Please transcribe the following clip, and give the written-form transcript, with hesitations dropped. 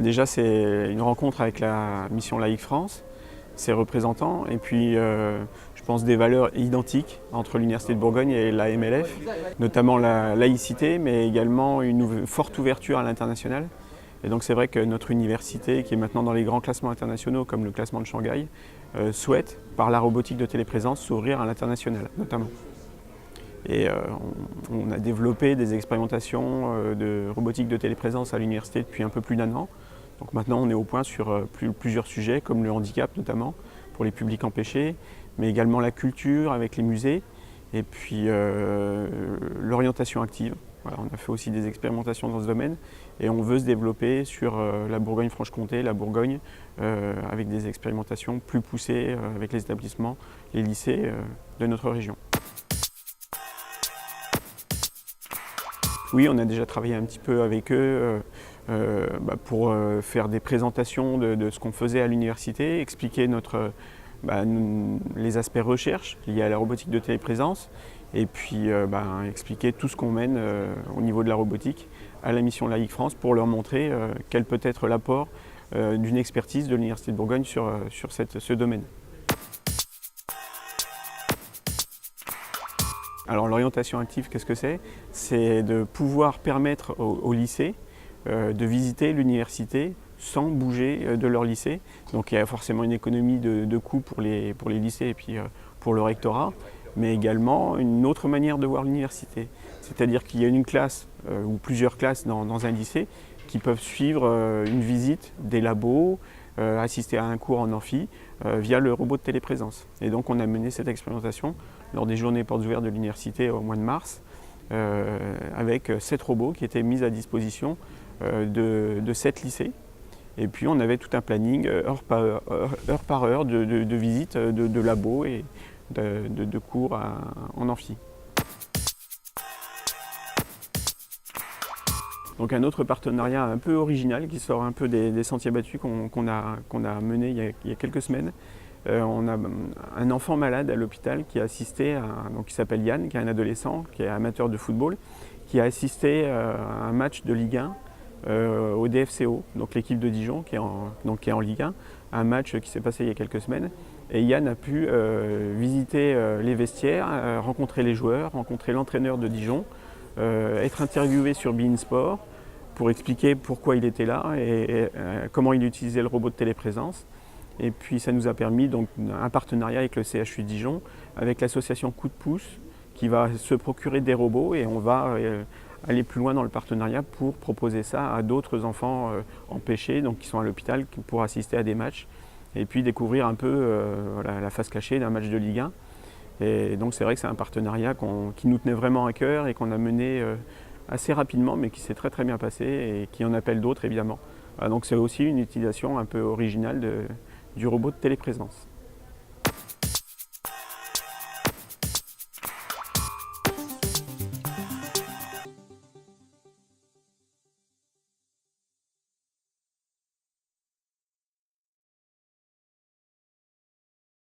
Déjà, c'est une rencontre avec la mission Laïque France, ses représentants, et puis je pense des valeurs identiques entre l'Université de Bourgogne et la MLF, notamment la laïcité, mais également une forte ouverture à l'international. Et donc c'est vrai que notre université, qui est maintenant dans les grands classements internationaux, comme le classement de Shanghai, souhaite, par la robotique de téléprésence, s'ouvrir à l'international, notamment. Et on a développé des expérimentations de robotique de téléprésence à l'université depuis un peu plus d'1 an. Donc maintenant on est au point sur plusieurs sujets, comme le handicap notamment, pour les publics empêchés, mais également la culture avec les musées, et puis l'orientation active. Voilà, on a fait aussi des expérimentations dans ce domaine, et on veut se développer sur la Bourgogne-Franche-Comté, la Bourgogne, avec des expérimentations plus poussées avec les établissements, les lycées de notre région. Oui, on a déjà travaillé un petit peu avec eux pour faire des présentations de ce qu'on faisait à l'université, expliquer les aspects recherche liés à la robotique de téléprésence, et puis expliquer tout ce qu'on mène au niveau de la robotique à la mission Laïque France pour leur montrer quel peut être l'apport d'une expertise de l'Université de Bourgogne sur ce domaine. Alors l'orientation active, qu'est-ce que c'est? C'est de pouvoir permettre aux lycées de visiter l'université sans bouger de leur lycée. Donc il y a forcément une économie de coûts pour les lycées et puis pour le rectorat, mais également une autre manière de voir l'université. C'est-à-dire qu'il y a une classe ou plusieurs classes dans un lycée qui peuvent suivre une visite des labos, assister à un cours en amphi via le robot de téléprésence. Et donc on a mené cette expérimentation lors des journées portes ouvertes de l'université au mois de mars, avec 7 robots qui étaient mis à disposition de 7 lycées. Et puis on avait tout un planning heure par heure de visite de labos et de cours en amphi. Donc un autre partenariat un peu original qui sort un peu des sentiers battus qu'on a mené il y a quelques semaines. On a un enfant malade à l'hôpital qui a assisté, qui s'appelle Yann, qui est un adolescent, qui est amateur de football, qui a assisté à un match de Ligue 1 au DFCO, donc l'équipe de Dijon qui est en Ligue 1, un match qui s'est passé il y a quelques semaines. Et Yann a pu visiter les vestiaires, rencontrer les joueurs, rencontrer l'entraîneur de Dijon, être interviewé sur beIN Sport pour expliquer pourquoi il était là et comment il utilisait le robot de téléprésence. Et puis ça nous a permis donc un partenariat avec le CHU de Dijon, avec l'association Coup de pouce, qui va se procurer des robots, et on va aller plus loin dans le partenariat pour proposer ça à d'autres enfants empêchés, donc qui sont à l'hôpital, pour assister à des matchs, et puis découvrir un peu la face cachée d'un match de Ligue 1. Et donc c'est vrai que c'est un partenariat qui nous tenait vraiment à cœur et qu'on a mené assez rapidement, mais qui s'est très très bien passé et qui en appelle d'autres évidemment. Voilà, donc c'est aussi une utilisation un peu originale du robot de téléprésence.